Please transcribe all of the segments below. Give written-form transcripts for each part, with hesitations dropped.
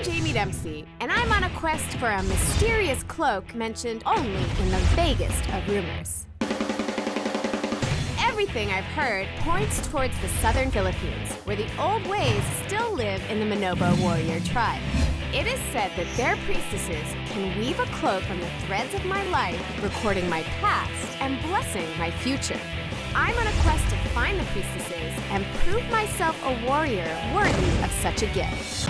Jaime, and I'm on a quest for a mysterious cloak mentioned only in the vaguest of rumors. Everything I've heard points towards the southern Philippines, where the old ways still live in the Manobo warrior tribe. It is said that their priestesses can weave a cloak from the threads of my life, recording my past and blessing my future. I'm on a quest to find the priestesses and prove myself a warrior worthy of such a gift.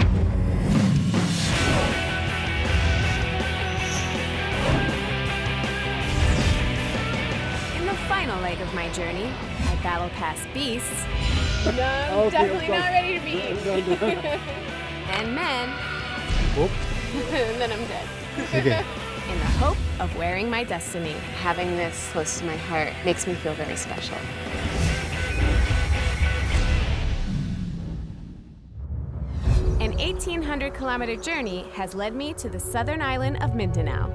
In the final leg of my journey, I battle past beasts. No, I'm definitely not ready to be. And men. Oh. And then I'm dead. Okay. In the hope of wearing my destiny. Having this close to my heart makes me feel very special. An 1,800-kilometer journey has led me to the southern island of Mindanao.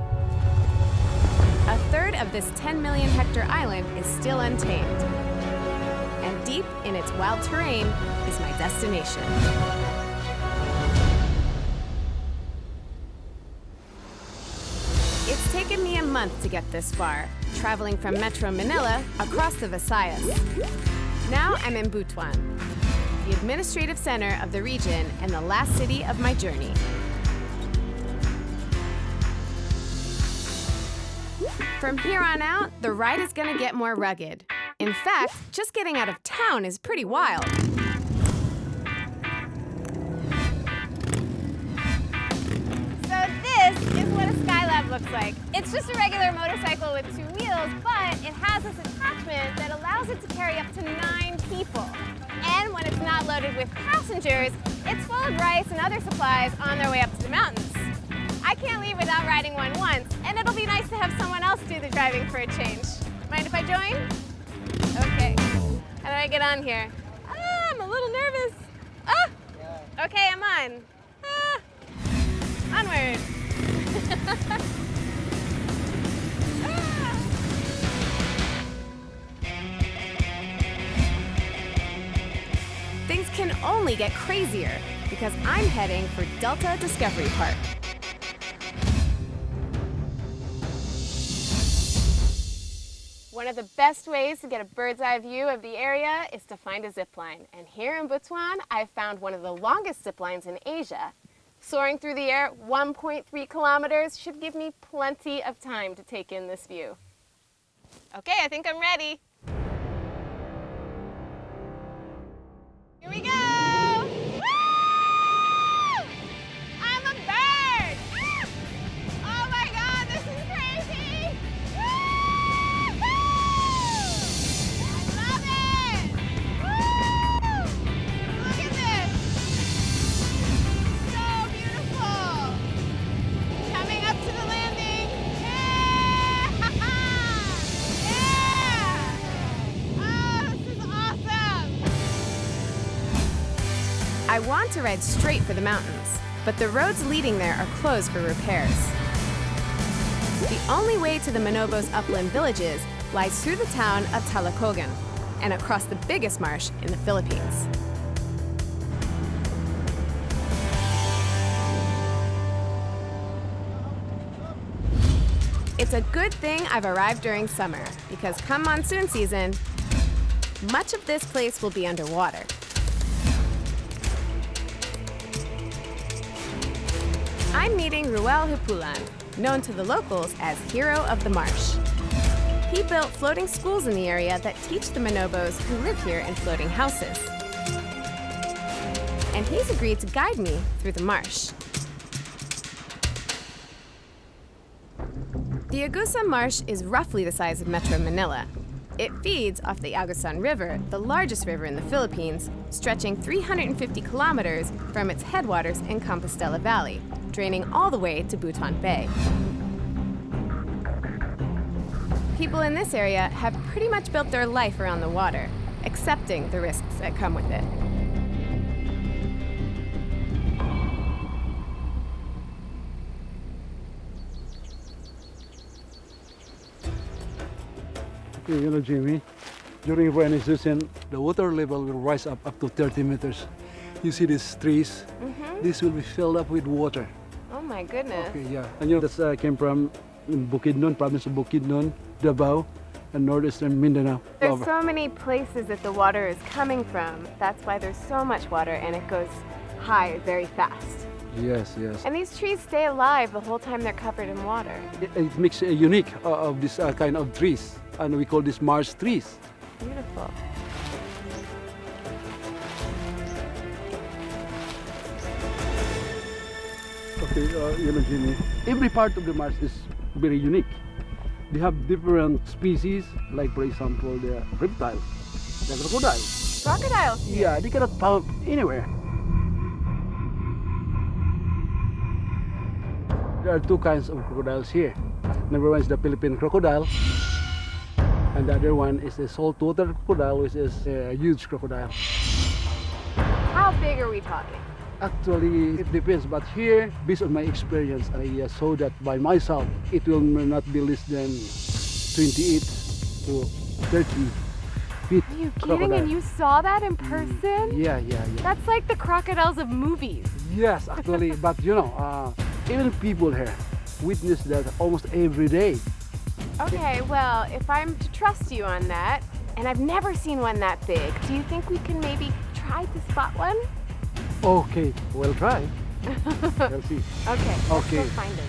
A third of this 10 million hectare island is still untamed. And deep in its wild terrain is my destination. It's taken me a month to get this far, traveling from Metro Manila across the Visayas. Now I'm in Butuan, the administrative center of the region and the last city of my journey. From here on out, the ride is gonna get more rugged. In fact, just getting out of town is pretty wild. So this is what a Skylab looks like. It's just a regular motorcycle with 2 wheels, but it has this attachment that allows it to carry up to 9 people. And when it's not loaded with passengers, it's full of rice and other supplies on their way up to the mountains. I can't leave without riding one once, and it'll be nice to have someone else do the driving for a change. Mind if I join? Okay. How do I get on here? Ah, I'm a little nervous. Ah! Okay, I'm on. Ah! Onward. Things can only get crazier because I'm heading for Delta Discovery Park. One of the best ways to get a bird's eye view of the area is to find a zip line. And here in Butuan, I've found one of the longest zip lines in Asia. Soaring through the air 1.3 kilometers should give me plenty of time to take in this view. Okay, I think I'm ready. Here we go! Woo! I'm a bird! Oh my God, this is crazy! Woo! I love it! Woo! Look at this! So beautiful! Coming up to the landing! Yeah! Yeah! Oh, this is awesome! I want to ride straight for the mountains, but the roads leading there are closed for repairs. The only way to the Manobo's upland villages lies through the town of Talacogon and across the biggest marsh in the Philippines. It's a good thing I've arrived during summer, because come monsoon season, much of this place will be underwater. I'm meeting Ruel Hipulan, known to the locals as Hero of the Marsh. He built floating schools in the area that teach the Manobos who live here in floating houses. And he's agreed to guide me through the marsh. The Agusan Marsh is roughly the size of Metro Manila. It feeds off the Agusan River, the largest river in the Philippines, stretching 350 kilometers from its headwaters in Compostela Valley, draining all the way to Butuan Bay. People in this area have pretty much built their life around the water, accepting the risks that come with it. You know, Jaime, during rainy season, the water level will rise up to 30 meters. You see these trees? This will be filled up with water. Oh my goodness. Okay, yeah. And you know, that came from Bukidnon, province of Bukidnon, Davao, and northeastern Mindanao. There's so many places that the water is coming from. That's why there's so much water and it goes high very fast. Yes, yes. And these trees stay alive the whole time they're covered in water. It makes a unique of this kind of trees, and we call this marsh trees. Beautiful. Okay, you know, Jimmy, every part of the marsh is very unique. They have different species, like for example, the reptile, the crocodile. Crocodiles here. Yeah, they cannot found anywhere. There are two kinds of crocodiles here. Number one is the Philippine crocodile, and the other one is the saltwater crocodile, which is a huge crocodile. How big are we talking? Actually, it depends, but here, based on my experience, I saw that by myself, it will not be less than 28 to 30 feet. Are you kidding? crocodile. And you saw that in person? Yeah. That's like the crocodiles of movies. Yes, actually, but you know, even people here witness that almost every day. Okay, well, if I'm to trust you on that, and I've never seen one that big, do you think we can maybe try to spot one? Okay, we'll try. We'll see. Okay, let's Okay. go find him.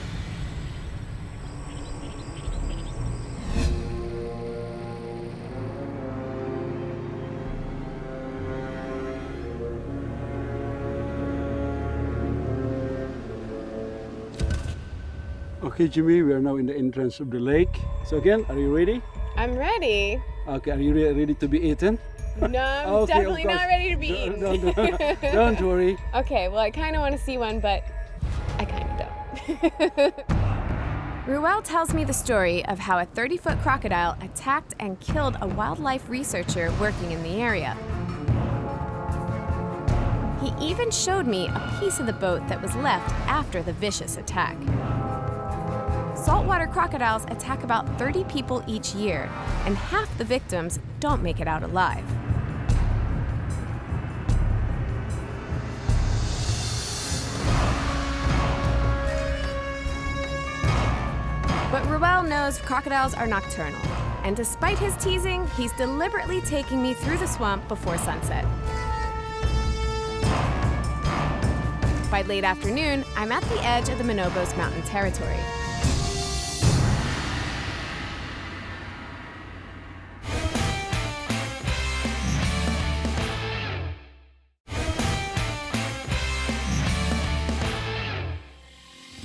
Okay, Jimmy, we are now in the entrance of the lake. So again, are you ready? I'm ready. Okay, are you ready to be eaten? No, I'm Okay, of definitely not course. ready to be eaten. Don't worry. Okay, well, I kind of want to see one, but I kind of don't. Ruel tells me the story of how a 30-foot crocodile attacked and killed a wildlife researcher working in the area. He even showed me a piece of the boat that was left after the vicious attack. Saltwater crocodiles attack about 30 people each year, and half the victims don't make it out alive. But Ruel knows crocodiles are nocturnal, and despite his teasing, he's deliberately taking me through the swamp before sunset. By late afternoon, I'm at the edge of the Bonobos Mountain Territory.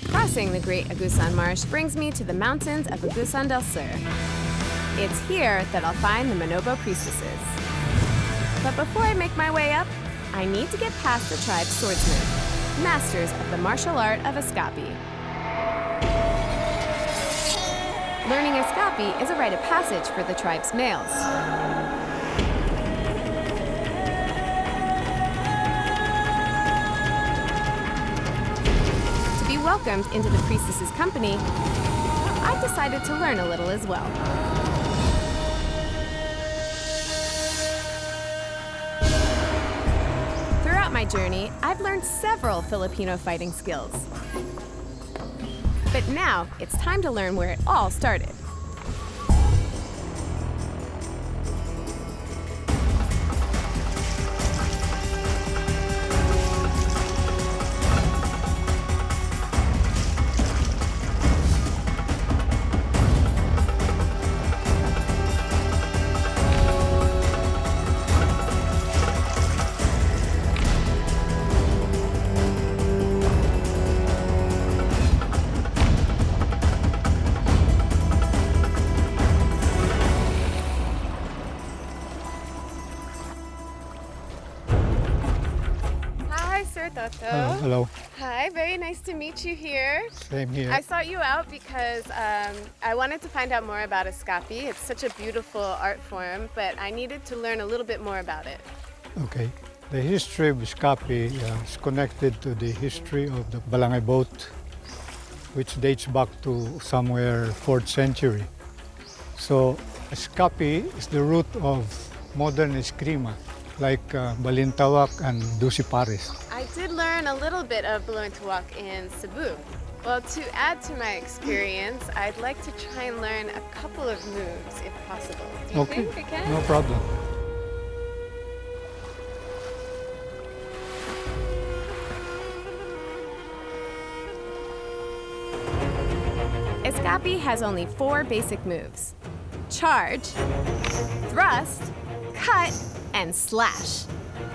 Crossing the Great Agusan Marsh brings me to the mountains of Agusan del Sur. It's here that I'll find the Bonobo priestesses. But before I make my way up, I need to get past the tribe's swordsmen, masters of the martial art of escape. Learning escape is a rite of passage for the tribe's males. To be welcomed into the priestess's company, I decided to learn a little as well. Throughout my journey, I've learned several Filipino fighting skills. But now, it's time to learn where it all started. Hello. Hi, very nice to meet you here. Same here. I sought you out because I wanted to find out more about escape. It's such a beautiful art form, but I needed to learn a little bit more about it. Okay. The history of escape is connected to the history of the Balangay boat, which dates back to somewhere 4th century. So escape is the root of modern eskrima. like Balintawak and Dusipares. I did learn a little bit of Butuan City in Cebu. Well, to add to my experience, I'd like to try and learn a couple of moves, if possible. Do you think I can? No problem. Escape has only 4 basic moves: charge, thrust, cut, and slash.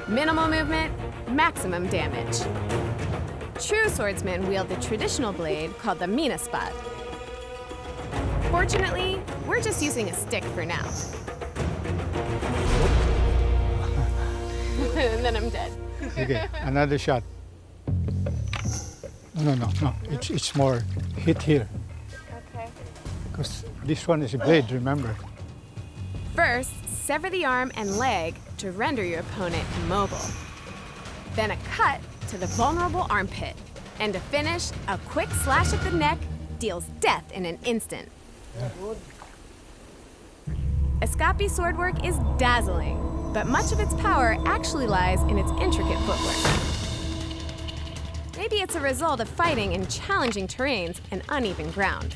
Minimal movement, maximum damage. True swordsmen wield the traditional blade called the minaspad. Fortunately, we're just using a stick for now. And then I'm dead. Okay, another shot. No. It's more hit here. Okay. Because this one is a blade, remember? First, sever the arm and leg to render your opponent immobile. Then a cut to the vulnerable armpit. And to finish, a quick slash at the neck deals death in an instant. Escape sword work is dazzling, but much of its power actually lies in its intricate footwork. Maybe it's a result of fighting in challenging terrains and uneven ground.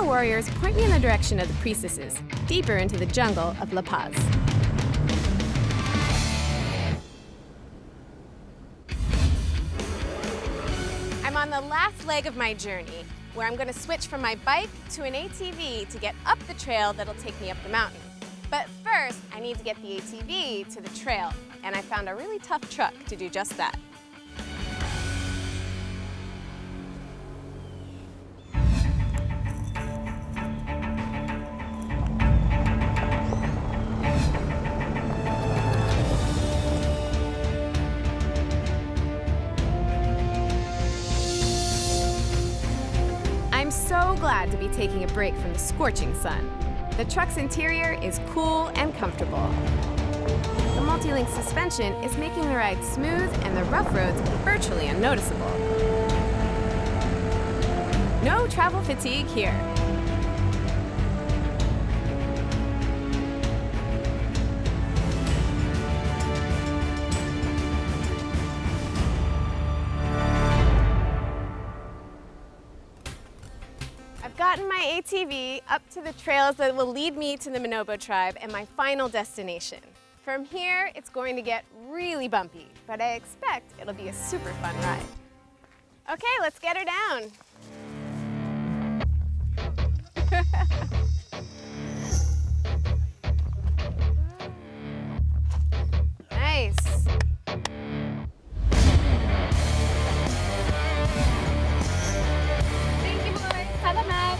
Warriors point me in the direction of the priestesses, deeper into the jungle of La Paz. I'm on the last leg of my journey, where I'm going to switch from my bike to an ATV to get up the trail that'll take me up the mountain. But first, I need to get the ATV to the trail, and I found a really tough truck to do just that. I'm so glad to be taking a break from the scorching sun. The truck's interior is cool and comfortable. The multi-link suspension is making the ride smooth and the rough roads virtually unnoticeable. No travel fatigue here. I've gotten my ATV up to the trails that will lead me to the Manobo tribe and my final destination. From here, it's going to get really bumpy, but I expect it'll be a super fun ride. Okay, let's get her down. Nice. Thank you, boy. Salamat.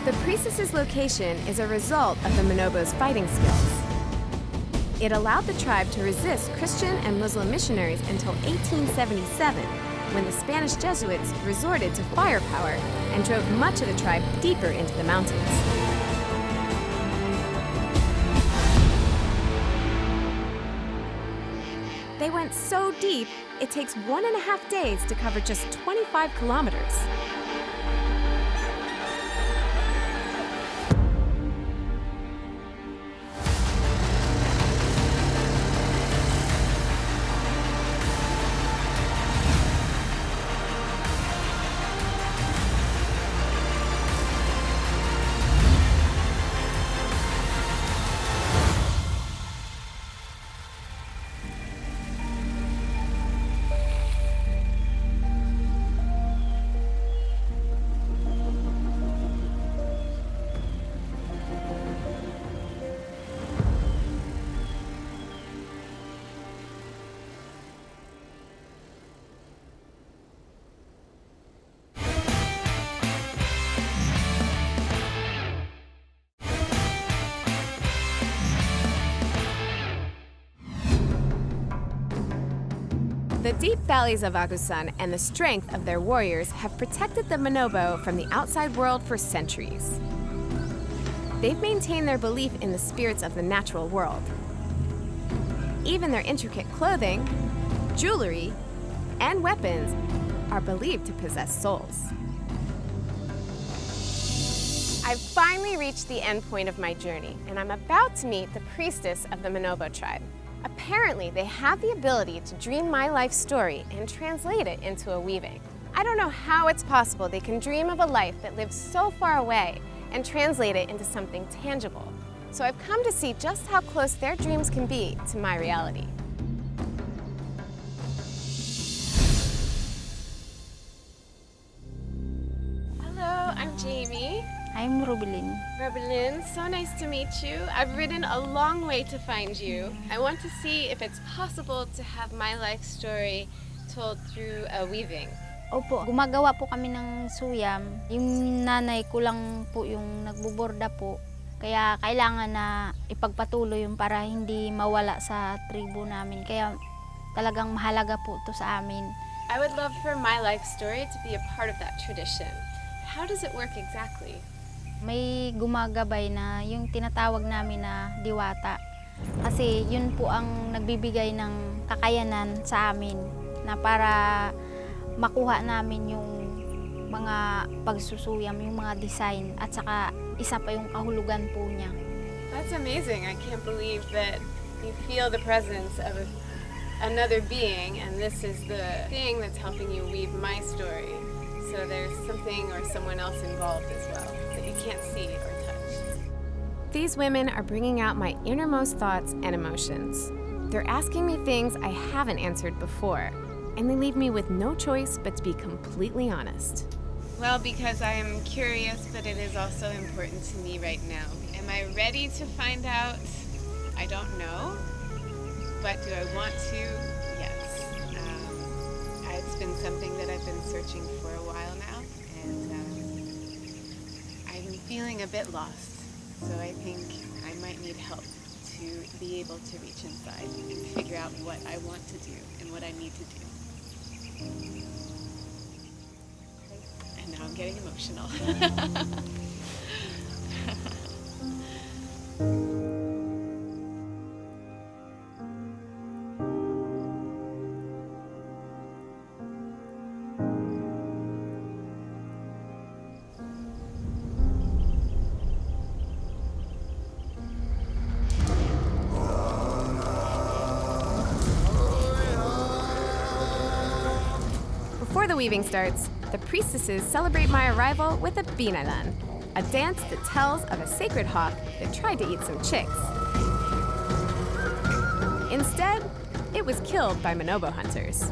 The priestess's location is a result of the Manobo's fighting skills. It allowed the tribe to resist Christian and Muslim missionaries until 1877, when the Spanish Jesuits resorted to firepower and drove much of the tribe deeper into the mountains. They went so deep, it takes 1.5 days to cover just 25 kilometers. The deep valleys of Agusan and the strength of their warriors have protected the Manobo from the outside world for centuries. They've maintained their belief in the spirits of the natural world. Even their intricate clothing, jewelry, and weapons are believed to possess souls. I've finally reached the end point of my journey, and I'm about to meet the priestess of the Manobo tribe. Apparently, they have the ability to dream my life story and translate it into a weaving. I don't know how it's possible they can dream of a life that lives so far away and translate it into something tangible. So I've come to see just how close their dreams can be to my reality. Hello, I'm Jaime. I'm Ruelin. Ruelin, so nice to meet you. I've ridden a long way to find you. I want to see if it's possible to have my life story told through a weaving. Opo, gumagawa po kami ng suyam. Yung nanay ko lang po yung nagbuborda po. Kaya kailangan na ipagpatuloy yung para hindi mawala sa tribo namin. Kaya talagang mahalaga po to sa amin. I would love for my life story to be a part of that tradition. How does it work exactly? May gumagabay na yung tinatawag namin na diwata. Kasi yun po ang nagbibigay ng kakayanan sa amin na para makuha namin yung mga pagsusuyam, yung mga design at saka isa pa yung kahulugan po niya. That's amazing. I can't believe that you feel the presence of another being and this is the thing that's helping you weave my story. So there's something or someone else involved as well that you can't see or touch. These women are bringing out my innermost thoughts and emotions. They're asking me things I haven't answered before, and they leave me with no choice but to be completely honest. Well, because I am curious, but it is also important to me right now. Am I ready to find out? I don't know. But do I want to? Yes. It's been something that I've been searching for a while now, and I'm feeling a bit lost. So I think I might need help to be able to reach inside and figure out what I want to do and what I need to do. And now I'm getting emotional. Before the weaving starts, the priestesses celebrate my arrival with a binalan, a dance that tells of a sacred hawk that tried to eat some chicks. Instead, it was killed by Manobo hunters.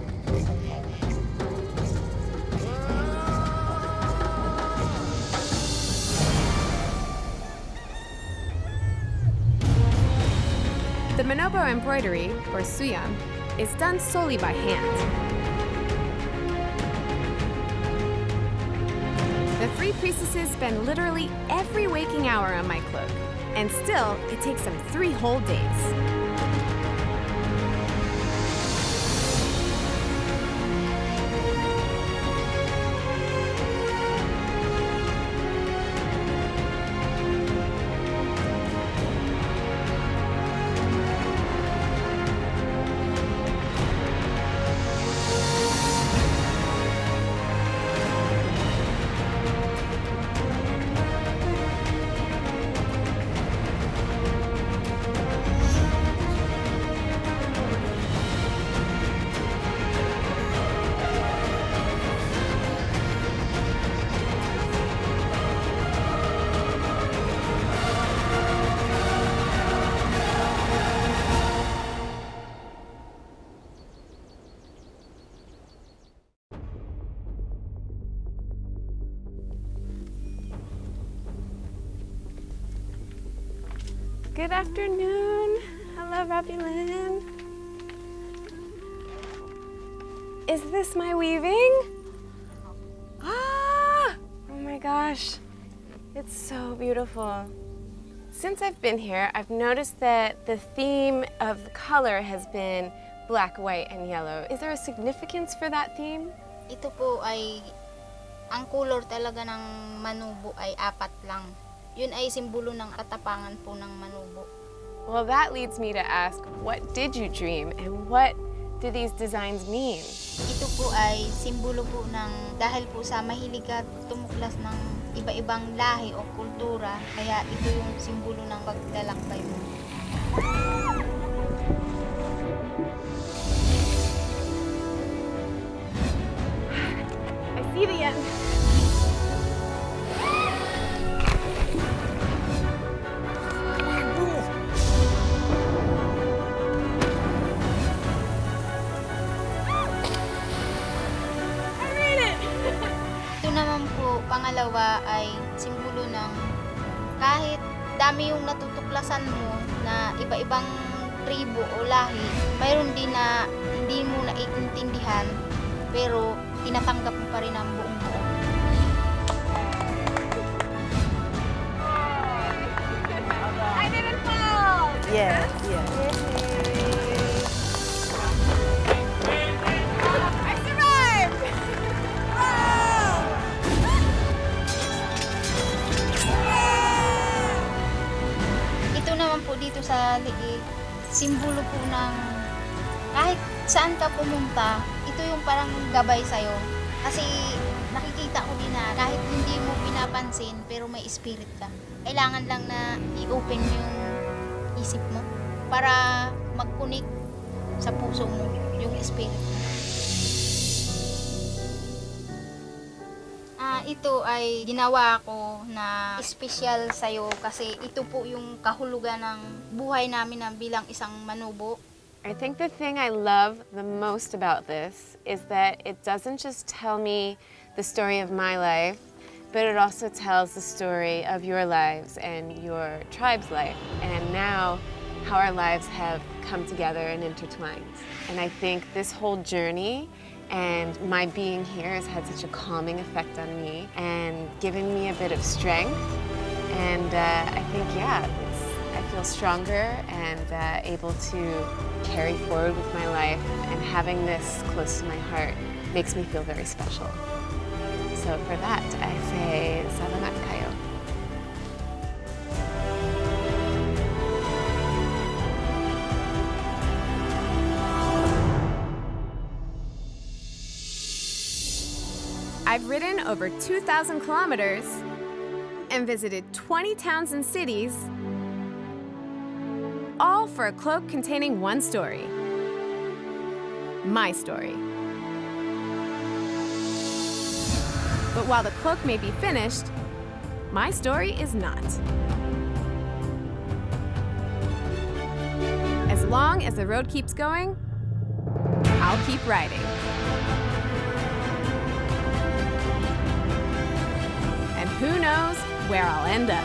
The Manobo embroidery, or suyam, is done solely by hand. The three priestesses spend literally every waking hour on my cloak, and still, it takes them 3 whole days. Good afternoon. Hello, Ruelin. Is this my weaving? Ah! Oh my gosh. It's so beautiful. Since I've been here, I've noticed that the theme of color has been black, white, and yellow. Is there a significance for that theme? Ito po ay, ang color talaga ng manubo ay 4 lang. Yun ay simbolo ng katapangan po ng manubo. Well, that leads me to ask, what did you dream and what do these designs mean? Ito po ay simbolo po ng, dahil po sa mahilig ka tumuklas ng iba-ibang lahi o kultura, kaya ito yung simbolo ng paglalakbay mo. I see the end. Naman po, pangalawa ay simbolo ng kahit dami yung natutuklasan mo na iba-ibang tribo o lahi, mayroon din na hindi mo naiintindihan pero tinatanggap mo pa rin ang buong buo. I didn't fall! Yeah. I survived! Ito naman po dito sa liig, simbolo po ng kahit saan ka pumunta, ito yung parang gabay sa'yo. Kasi nakikita ko din na kahit hindi mo pinapansin, pero may spirit ka. Kailangan lang na i-open yung isip mo para mag-connect sa puso mo yung spirit mo. Ito ay ginawa ko na espesyal sa'yo kasi ito po yung kahulugan ng buhay namin na bilang isang manubo. I think the thing I love the most about this is that it doesn't just tell me the story of my life, but it also tells the story of your lives and your tribe's life, and now how our lives have come together and intertwined. And I think this whole journey and my being here has had such a calming effect on me and given me a bit of strength. And I think, yeah, I feel stronger and able to carry forward with my life. And having this close to my heart makes me feel very special. So for that, I say, salamat kayo. I've ridden over 2,000 kilometers and visited 20 towns and cities, all for a cloak containing one story. My story. But while the cloak may be finished, my story is not. As long as the road keeps going, I'll keep riding. And who knows where I'll end up.